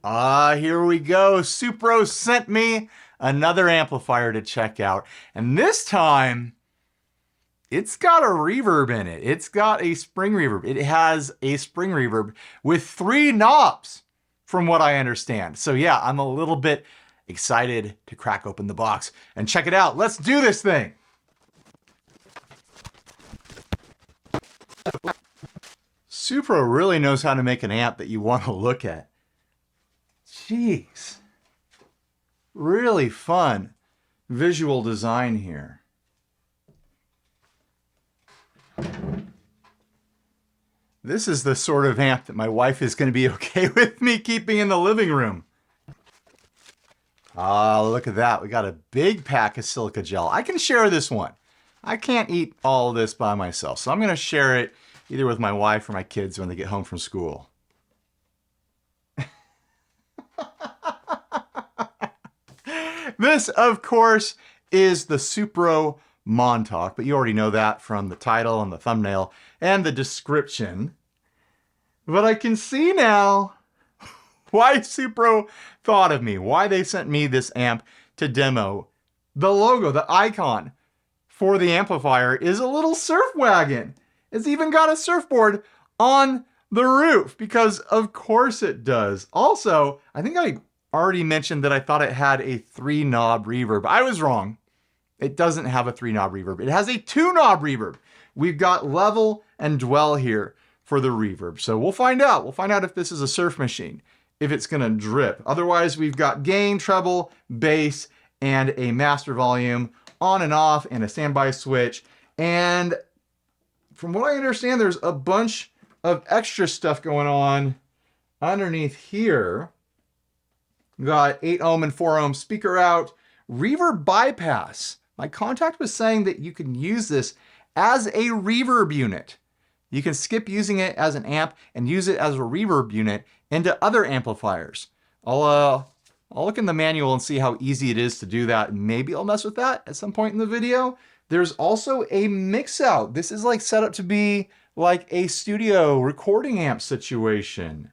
Here we go. Supro sent me another amplifier to check out. And this time, it's got a reverb in it. It's got a spring reverb. It has a spring reverb with 3 knobs, from what I understand. So yeah, I'm a little bit excited to crack open the box and check it out. Let's do this thing. Supro really knows how to make an amp that you want to look at. Jeez. Really fun visual design here. This is the sort of amp that my wife is going to be okay with me keeping in the living room. Look at that. We got a big pack of silica gel. I can share this one. I can't eat all of this by myself, so I'm going to share it either with my wife or my kids when they get home from school. This, of course, is the Supro Montauk, but you already know that from the title and the thumbnail and the description. But I can see now why Supro thought of me, why they sent me this amp to demo. The logo, the icon for the amplifier is a little surf wagon. It's even got a surfboard on the roof because of course it does. Also, I think I already mentioned that I thought it had a 3-knob reverb. I was wrong. It doesn't have a 3-knob reverb. It has a 2-knob reverb. We've got level and dwell here for the reverb. So we'll find out. We'll find out if this is a surf machine, if it's gonna drip. Otherwise, we've got gain, treble, bass, and a master volume on and off and a standby switch. And from what I understand, there's a bunch of extra stuff going on underneath here. We got 8 ohm and 4 ohm speaker out, reverb bypass. My contact was saying that you can use this as a reverb unit. You can skip using it as an amp and use it as a reverb unit into other amplifiers. I'll look in the manual and see how easy it is to do that. Maybe I'll mess with that at some point in the video. There's also a mix out. This is like set up to be like a studio recording amp situation.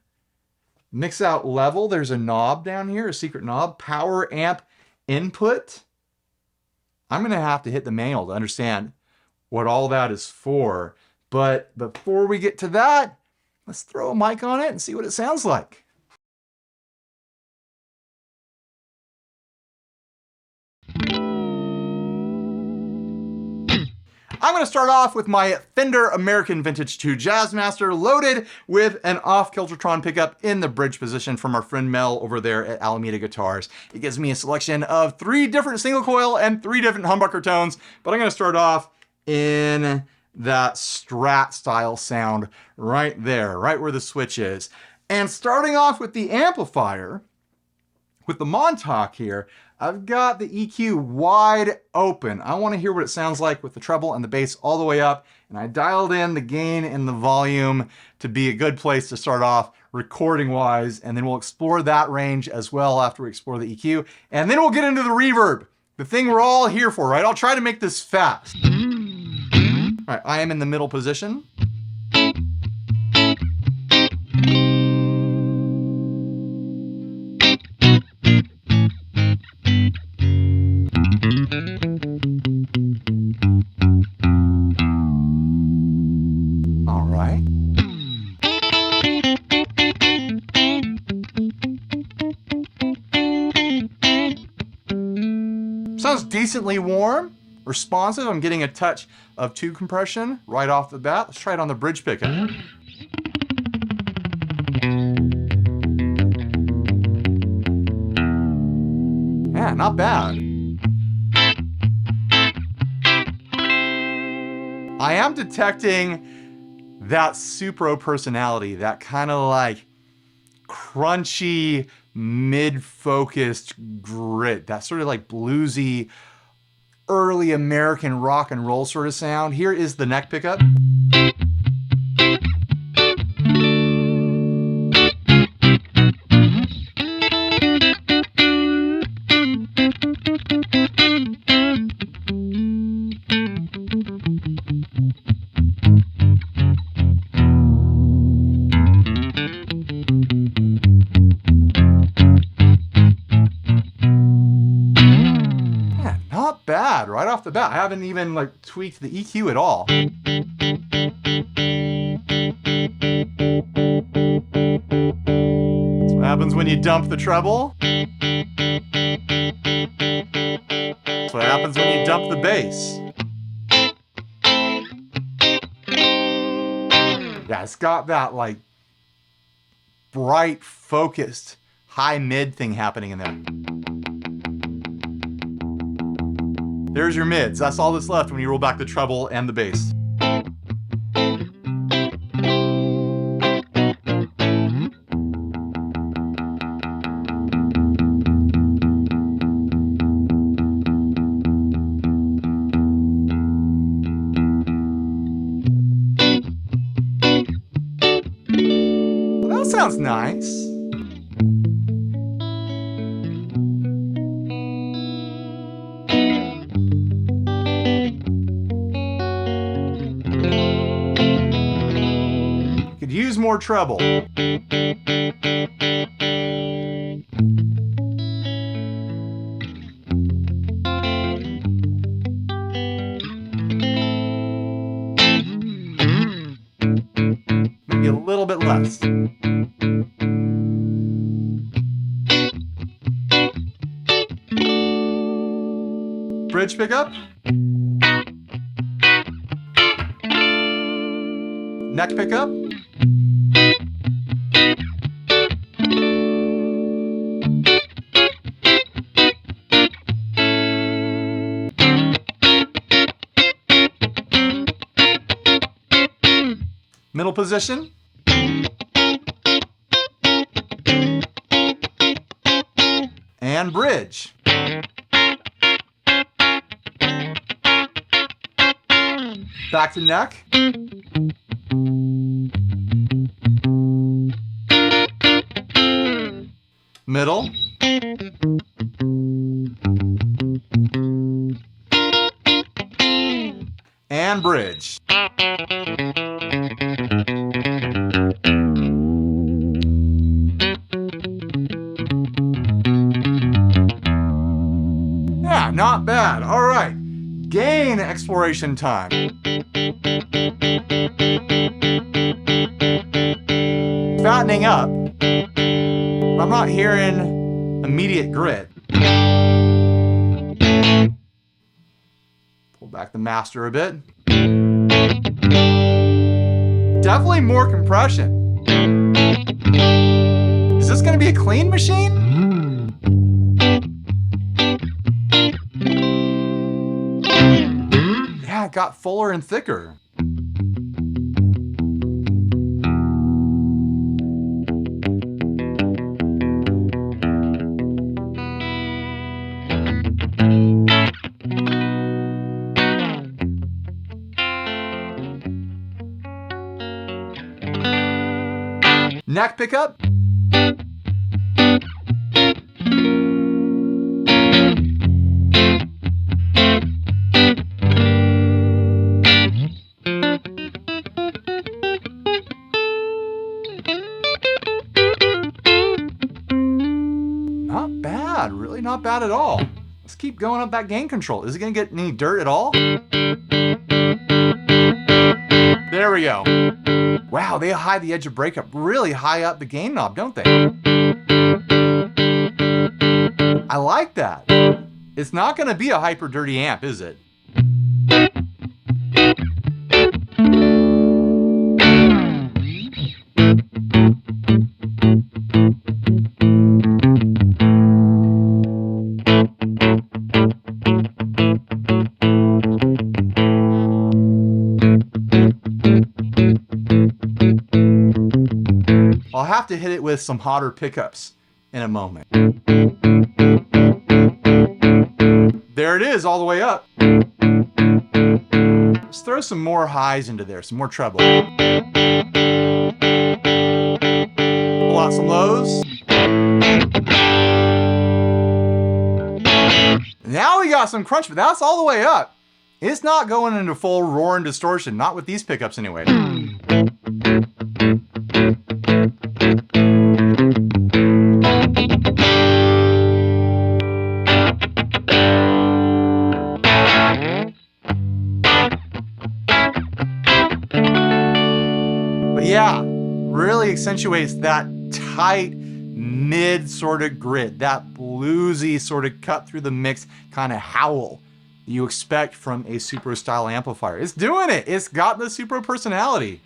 Mix out level, there's a knob down here, a secret knob. Power amp input. I'm gonna have to hit the manual to understand what all that is for. But before we get to that, let's throw a mic on it and see what it sounds like. I'm going to start off with my Fender American Vintage 2 Jazzmaster loaded with an off-Kiltertron pickup in the bridge position from our friend Mel over there at Alameda Guitars. It gives me a selection of 3 different single coil and 3 different humbucker tones, but I'm going to start off in that Strat style sound right there, right where the switch is. And starting off with the amplifier, with the Montauk here, I've got the EQ wide open. I want to hear what it sounds like with the treble and the bass all the way up. And I dialed in the gain and the volume to be a good place to start off recording wise. And then we'll explore that range as well after we explore the EQ. And then we'll get into the reverb, the thing we're all here for, right? I'll try to make this fast. All right, I am in the middle position. All right. Sounds decently warm, responsive. I'm getting a touch of tube compression right off the bat. Let's try it on the bridge pickup. Yeah, not bad. I am detecting that Supro personality, that kind of like crunchy, mid-focused grit, that sort of like bluesy, early American rock and roll sort of sound. Here is the neck pickup. bad right off the bat. I haven't even like tweaked the EQ at all. That's what happens when you dump the treble. That's what happens when you dump the bass. Yeah, it's got that like bright, focused, high mid thing happening in there. There's your mids. That's all that's left when you roll back the treble and the bass. Well, that sounds nice. Could use more treble. Maybe a little bit less. Bridge pickup. Neck pickup. Middle position. And bridge. Back to neck. Middle. And bridge. Yeah, not bad. All right. Gain exploration time. Fattening up. I'm not hearing immediate grit. Pull back the master a bit. Definitely more compression. Is this going to be a clean machine? Yeah, it got fuller and thicker. Neck pickup. Not bad, really not bad at all. Let's keep going up that gain control. Is it gonna get any dirt at all? There we go. Wow, they hide the edge of breakup really high up the gain knob, don't they? I like that. It's not gonna be a hyper dirty amp, is it? I'll have to hit it with some hotter pickups in a moment. There it is, all the way up. Let's throw some more highs into there, some more treble. Pull out some lows. Now we got some crunch, but that's all the way up. It's not going into full roar and distortion, not with these pickups anyway. accentuates that tight mid sort of grit, that bluesy sort of cut through the mix kind of howl you expect from a Supro style amplifier. It's doing it. It's got the Supro personality.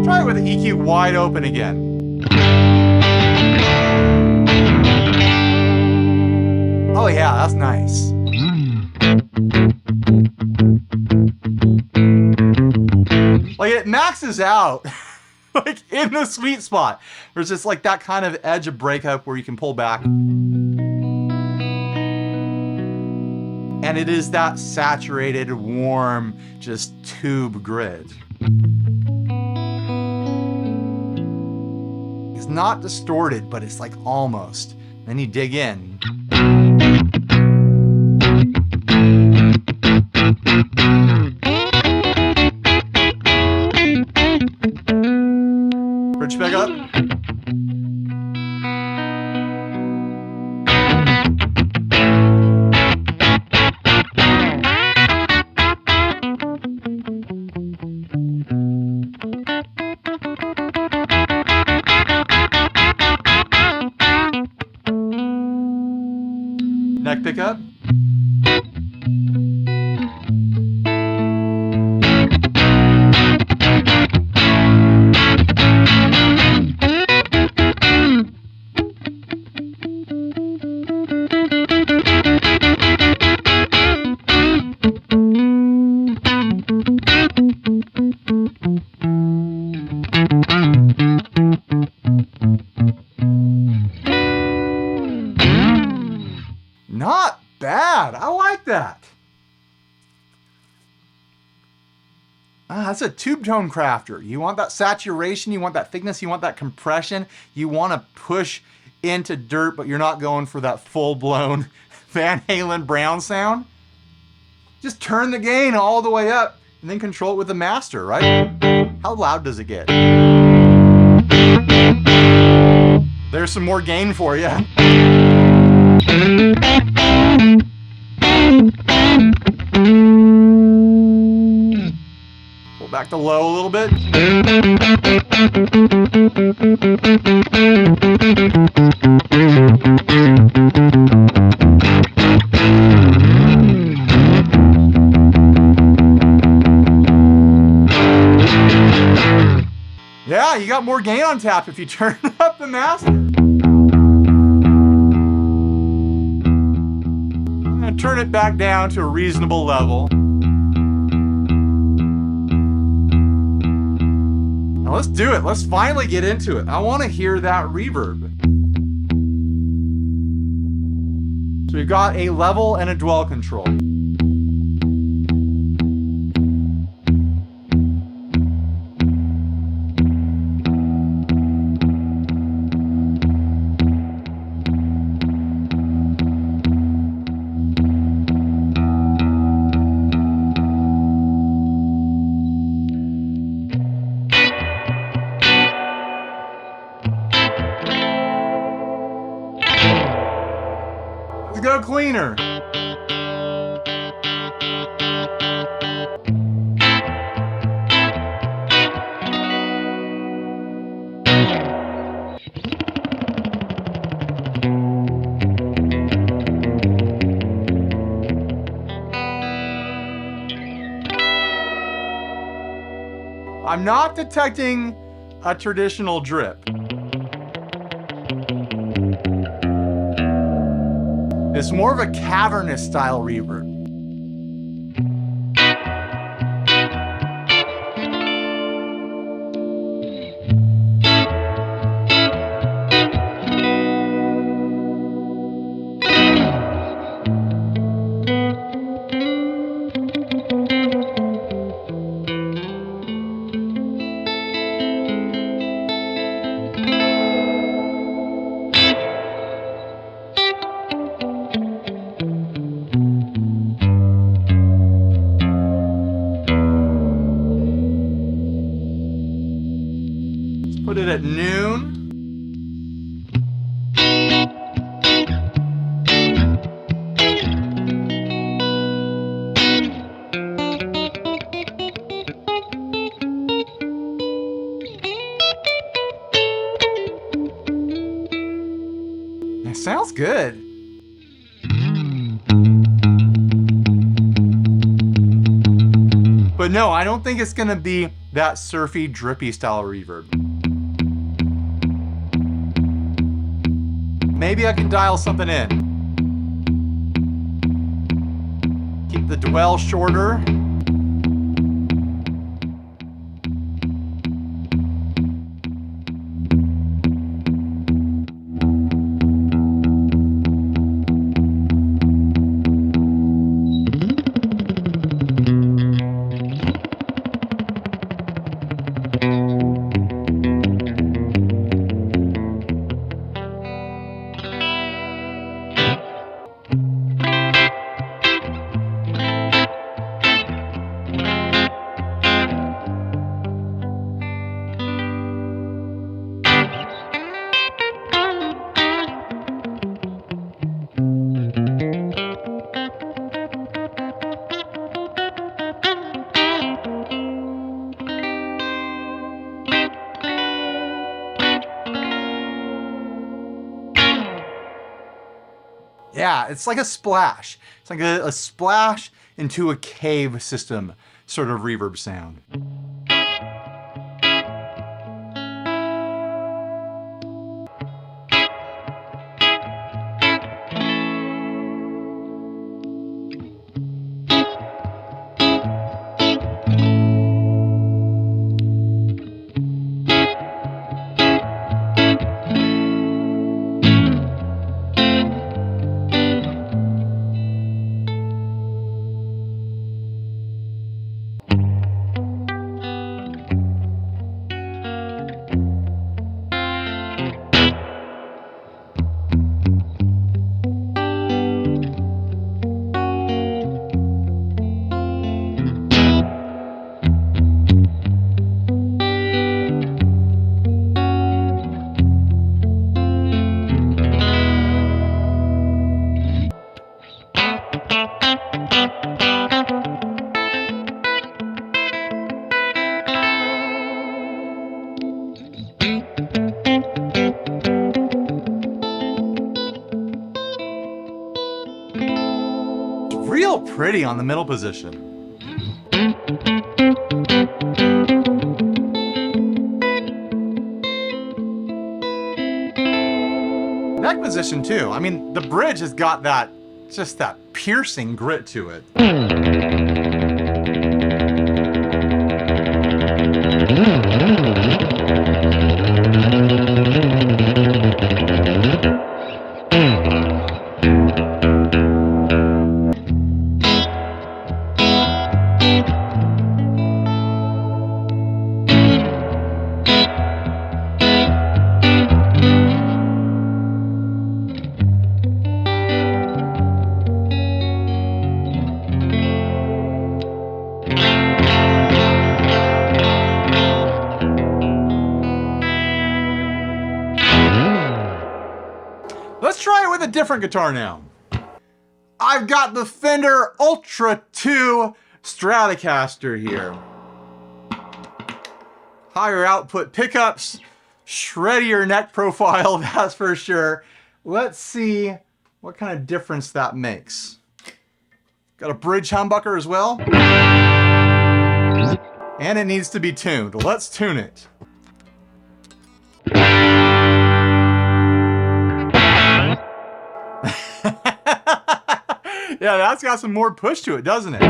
Try it with the EQ wide open again. Oh yeah, that's nice. Like it maxes out like in the sweet spot. There's just like that kind of edge of breakup where you can pull back. And it is that saturated, warm, just tube grit. It's not distorted, but it's like almost. Then you dig in. Bridge back up. Neck pickup. Not bad. I like that. That's a tube tone crafter. You want that saturation, you want that thickness, you want that compression. You want to push into dirt, but you're not going for that full-blown Van Halen Brown sound. Just turn the gain all the way up and then control it with the master, right? How loud does it get? There's some more gain for you. Pull back the low a little bit. Yeah, you got more gain on tap if you turn up the master. Turn it back down to a reasonable level. Now let's do it. Let's finally get into it. I want to hear that reverb. So we've got a level and a dwell control. Let's go cleaner. I'm not detecting a traditional drip. It's more of a cavernous style reverb. it at noon. It sounds good. But no, I don't think it's gonna be that surfy, drippy style reverb. Maybe I can dial something in. Keep the dwell shorter. Yeah, it's like a splash. It's like a splash into a cave system sort of reverb sound. Real pretty on the middle position. Neck position too. I mean, the bridge has got that, just that piercing grit to it. Let's try it with a different guitar now. I've got the Fender Ultra 2 Stratocaster here. Higher output pickups, shreddier neck profile, that's for sure. Let's see what kind of difference that makes. Got a bridge humbucker as well. And it needs to be tuned. Let's tune it. Yeah, that's got some more push to it, doesn't it?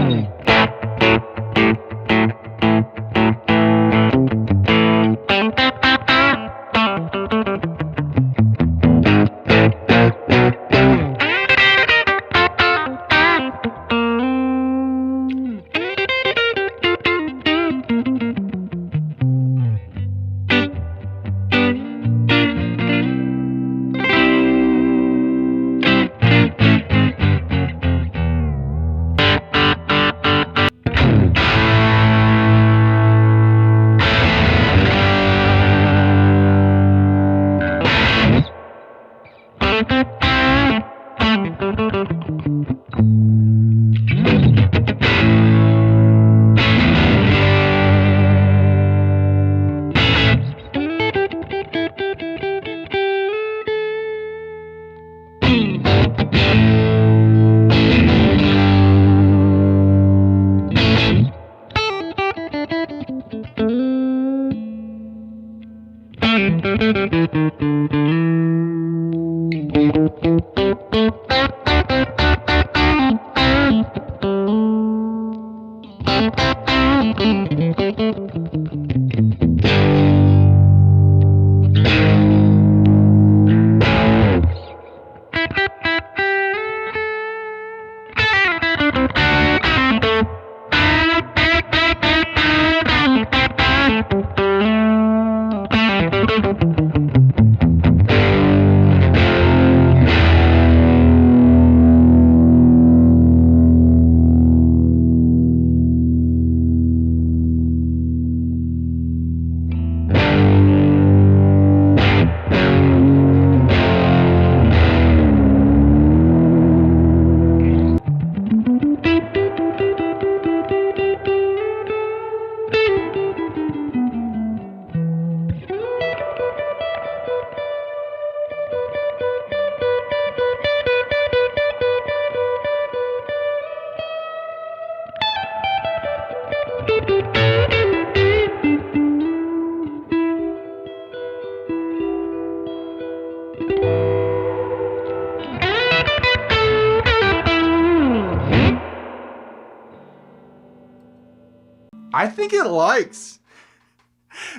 I think it likes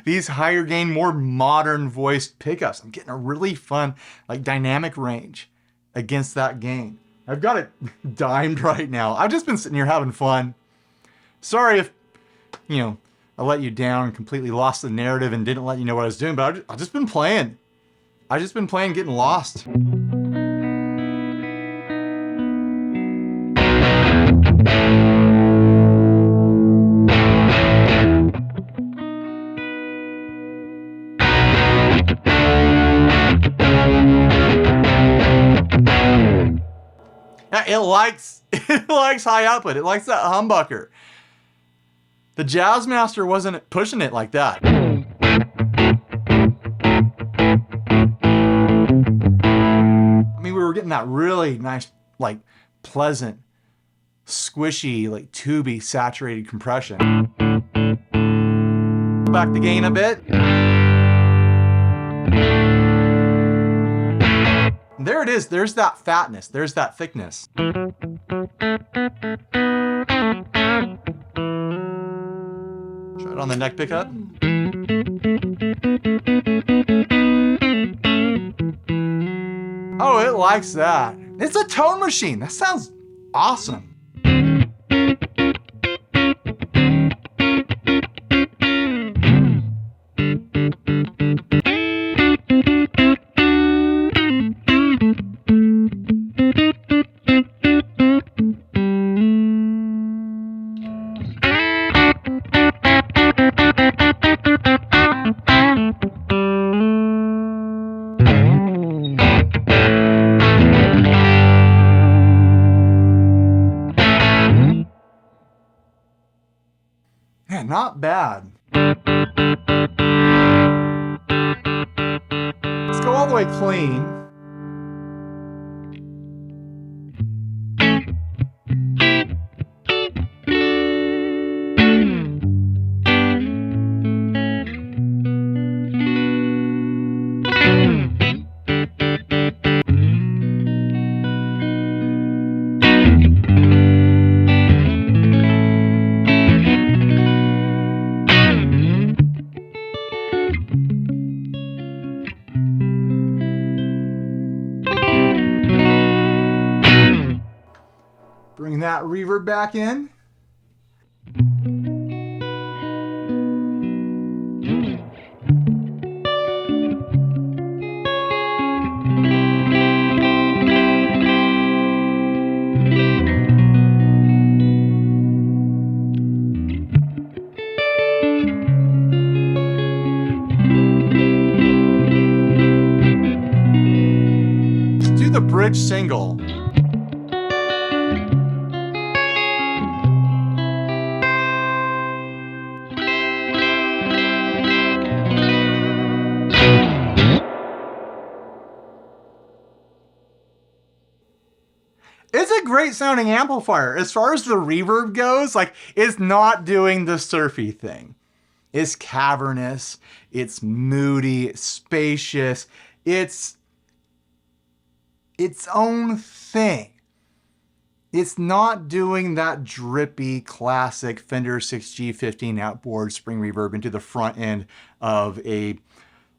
these higher gain, more modern voiced pickups. I'm getting a really fun, like, dynamic range against that gain. I've got it dimed right now. I've just been sitting here having fun. Sorry if, I let you down and completely lost the narrative and didn't let you know what I was doing, but I've just been playing. I've just been playing, getting lost. It likes high output. It likes that humbucker. The Jazzmaster wasn't pushing it like that. I mean, we were getting that really nice, like, pleasant, squishy, like, tubey, saturated compression. Back the gain a bit. There it is. There's that fatness. There's that thickness. Try it on the neck pickup. Oh, it likes that. It's a tone machine. That sounds awesome. Man, not bad. Let's go all the way clean. Bring that reverb back in. Let's do the bridge single. It's a great sounding amplifier. As far as the reverb goes, like, it's not doing the surfy thing. It's cavernous, it's moody, it's spacious, it's its own thing. It's not doing that drippy, classic Fender 6G15 outboard spring reverb into the front end of a,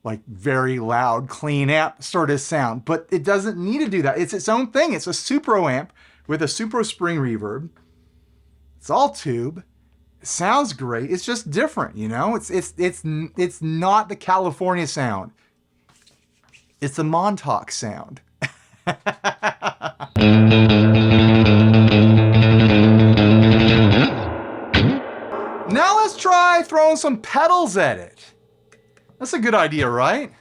like, very loud, clean amp sort of sound, but it doesn't need to do that. It's its own thing. It's a Supro amp with a Supro spring reverb. It's all tube. It sounds great. It's just different, you know? It's not the California sound. It's the Montauk sound. Now let's try throwing some pedals at it. That's a good idea, right?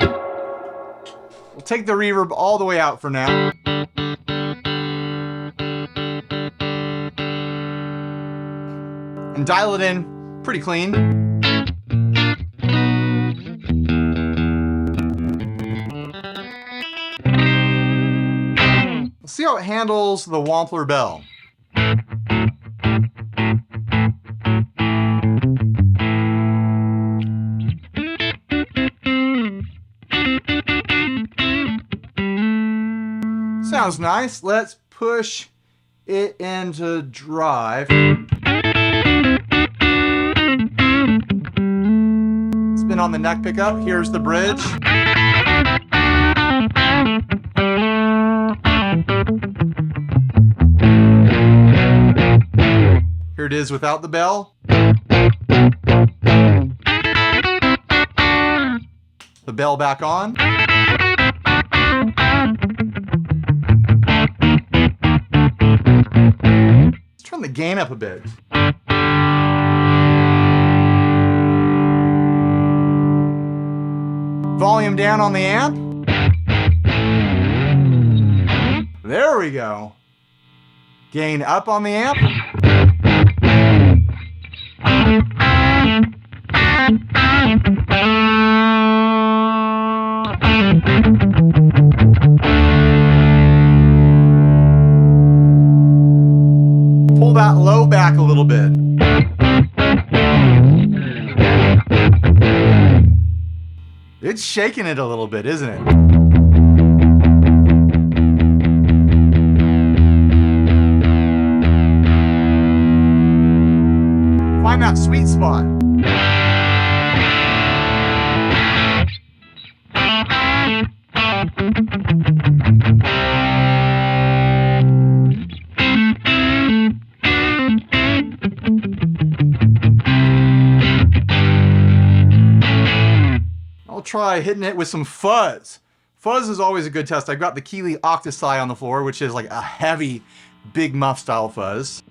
We'll take the reverb all the way out for now. And dial it in pretty clean. Let's see how it handles the Wampler bell. Sounds nice. Let's push it into drive. on the neck pickup. Here's the bridge. Here it is without the bell. The bell back on. Let's turn the gain up a bit. Volume down on the amp. There we go. Gain up on the amp. Pull that low back a little bit. It's shaking it a little bit, isn't it? Find that sweet spot. I'll try hitting it with some fuzz. Fuzz is always a good test. I've got the Keeley Octosi on the floor, which is like a heavy, big muff style fuzz.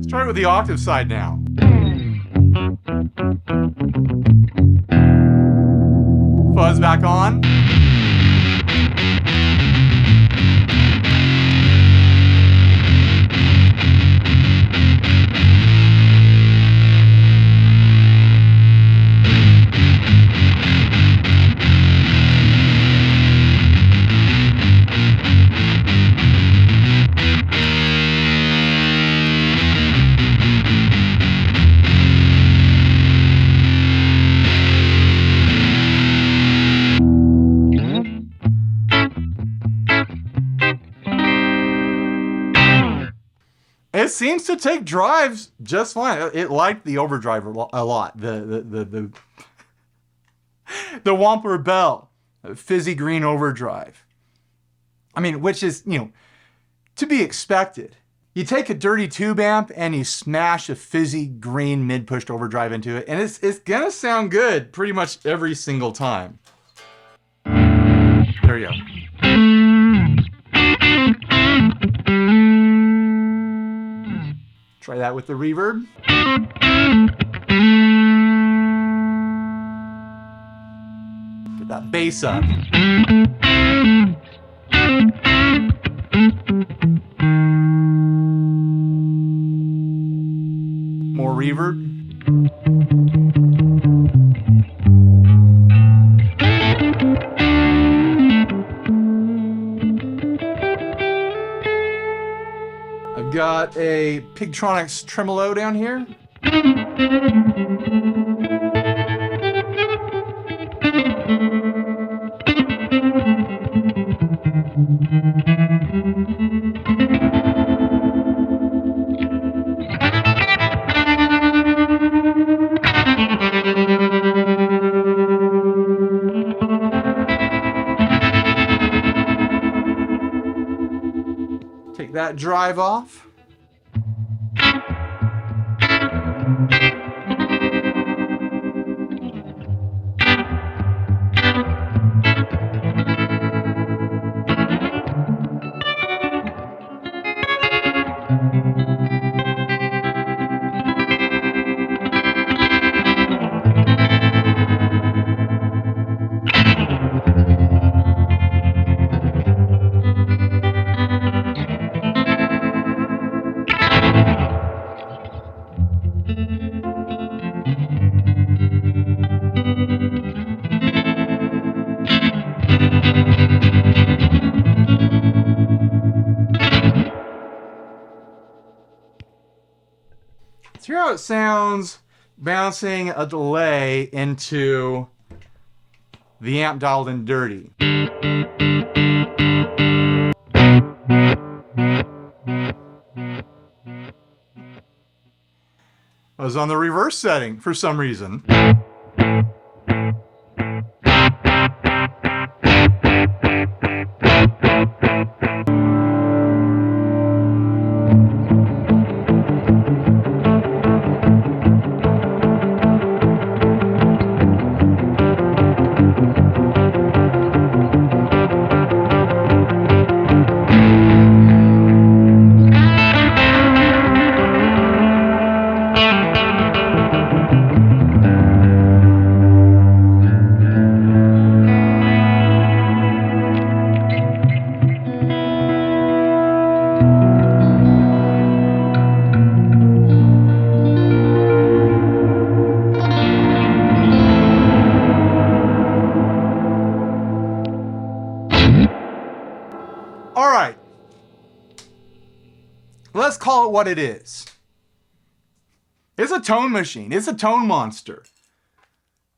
Start with the octave side now. Fuzz back on. It seems to take drives just fine. It liked the overdrive a lot. The Wampler Bell, fizzy green overdrive. I mean, which is, to be expected. You take a dirty tube amp and you smash a fizzy green mid-pushed overdrive into it, and it's gonna sound good pretty much every single time. There you go. Try that with the reverb. Get that bass up. More reverb. I've got a Pigtronics tremolo down here. Take that drive off. it sounds bouncing a delay into the amp dialed in dirty. I was on the reverse setting for some reason. All right. Let's call it what it is. It's a tone machine. It's a tone monster.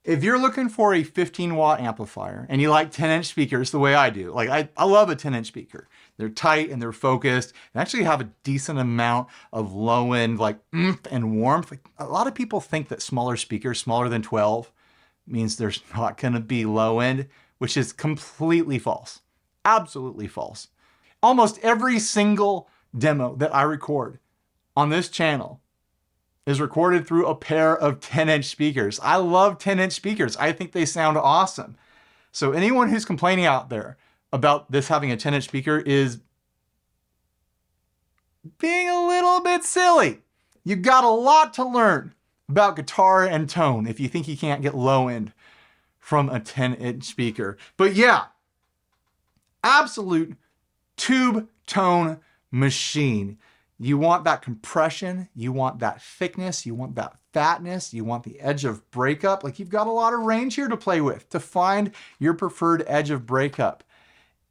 If you're looking for a 15-watt amplifier and you like 10-inch speakers the way I do, like I love a 10-inch speaker. They're tight and they're focused and actually have a decent amount of low end, like oomph and warmth. Like, a lot of people think that smaller speakers, smaller than 12, means there's not going to be low end, which is completely false. Absolutely false. Almost every single demo that I record on this channel is recorded through a pair of 10-inch speakers. I love 10-inch speakers. I think they sound awesome. So anyone who's complaining out there about this having a 10-inch speaker is being a little bit silly. You've got a lot to learn about guitar and tone if you think you can't get low end from a 10-inch speaker. But yeah, absolute tube tone machine. You want that compression, you want that thickness, you want that fatness, you want the edge of breakup. Like, you've got a lot of range here to play with to find your preferred edge of breakup.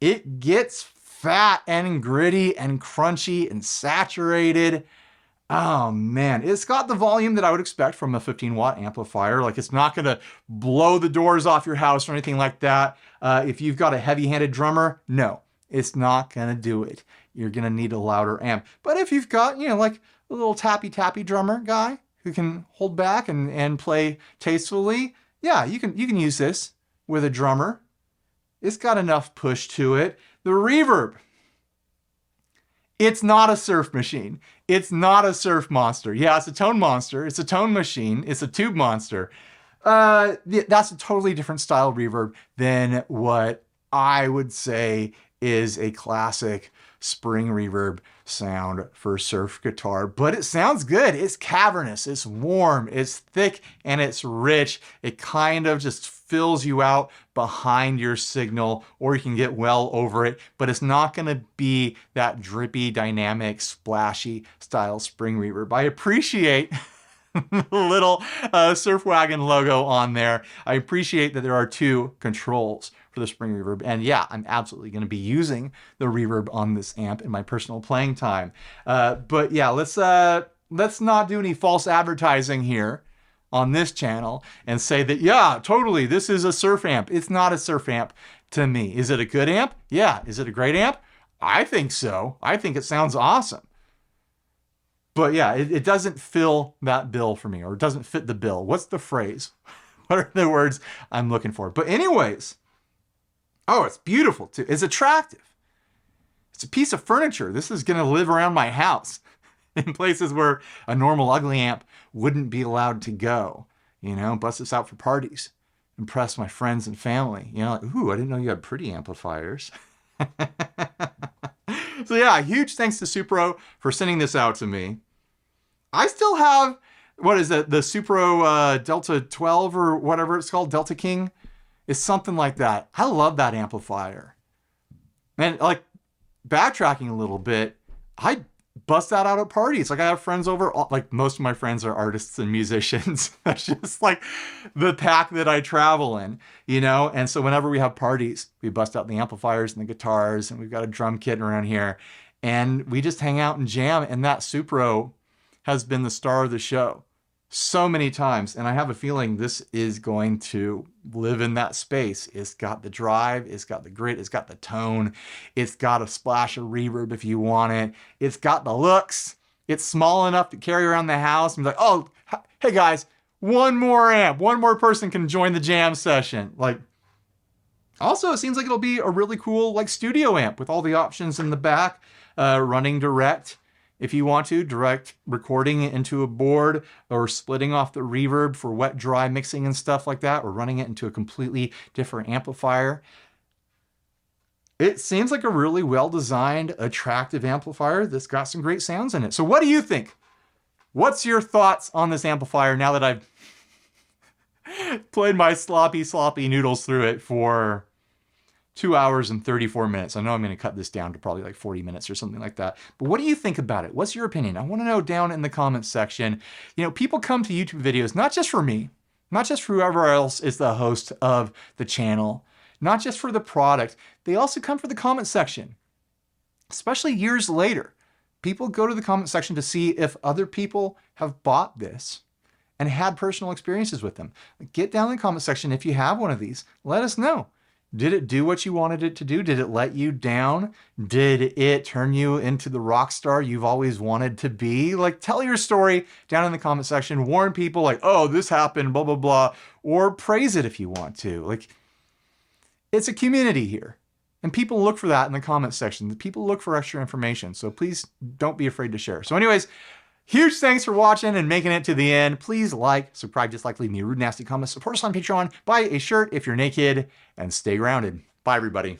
It gets fat and gritty and crunchy and saturated. Oh man, it's got the volume that I would expect from a 15-watt amplifier. Like, it's not gonna blow the doors off your house or anything like that. If you've got a heavy-handed drummer, no, it's not gonna do it. You're gonna need a louder amp. But if you've got, like a little tappy drummer guy who can hold back and play tastefully, yeah, you can use this with a drummer. It's got enough push to it. The reverb, it's not a surf machine. It's not a surf monster. Yeah, it's a tone monster. It's a tone machine. It's a tube monster. That's a totally different style reverb than what I would say is a classic spring reverb sound for surf guitar, but it sounds good. It's cavernous, it's warm, it's thick, and it's rich. It kind of just fills you out behind your signal, or you can get well over it, but it's not gonna be that drippy, dynamic, splashy style spring reverb. I appreciate the little Surf Wagon logo on there. I appreciate that there are two controls for the spring reverb. And yeah, I'm absolutely going to be using the reverb on this amp in my personal playing time. But yeah, let's not do any false advertising here on this channel and say that, yeah, totally, this is a surf amp. It's not a surf amp to me. Is it a good amp? Yeah. Is it a great amp? I think so. I think it sounds awesome. But yeah, it doesn't fill that bill for me, or it doesn't fit the bill. What's the phrase? What are the words I'm looking for? But anyways, oh, it's beautiful too. It's attractive. It's a piece of furniture. This is going to live around my house in places where a normal ugly amp wouldn't be allowed to go. Bust this out for parties, impress my friends and family. Like, ooh, I didn't know you had pretty amplifiers. So yeah, huge thanks to Supro for sending this out to me. I still have, what is it, the Supro Delta 12 or whatever it's called, Delta King? It's something like that. I love that amplifier. And like, backtracking a little bit, I bust that out at parties. Like, I have friends over, like most of my friends are artists and musicians. That's just like the pack that I travel in, And so whenever we have parties, we bust out the amplifiers and the guitars, and we've got a drum kit around here, and we just hang out and jam. And that Supro has been the star of the show so many times, and I have a feeling this is going to live in that space. It's got the drive, it's got the grit, it's got the tone, it's got a splash of reverb if you want it, it's got the looks, it's small enough to carry around the house and be like, oh, hey guys, one more amp, one more person can join the jam session. Like, also, it seems like it'll be a really cool like studio amp with all the options in the back, running direct. If you want to, direct recording it into a board, or splitting off the reverb for wet, dry mixing and stuff like that, or running it into a completely different amplifier. It seems like a really well-designed, attractive amplifier that's got some great sounds in it. So what do you think? What's your thoughts on this amplifier now that I've played my sloppy noodles through it for 2 hours and 34 minutes. I know I'm going to cut this down to probably like 40 minutes or something like that. But what do you think about it? What's your opinion? I want to know down in the comments section. You know, people come to YouTube videos, not just for me, not just for whoever else is the host of the channel, not just for the product. They also come for the comment section, especially years later. People go to the comment section to see if other people have bought this and had personal experiences with them. Get down in the comment section if you have one of these. Let us know. Did it do what you wanted it to do? Did it let you down? Did it turn you into the rock star you've always wanted to be? Like, tell your story down in the comment section. Warn people like, oh, this happened, blah, blah, blah. Or praise it if you want to. Like, it's a community here. And people look for that in the comment section. People look for extra information. So please don't be afraid to share. So anyways, huge thanks for watching and making it to the end. Please like, subscribe, dislike, leave me a rude, nasty comment. Support us on Patreon. Buy a shirt if you're naked, and stay grounded. Bye, everybody.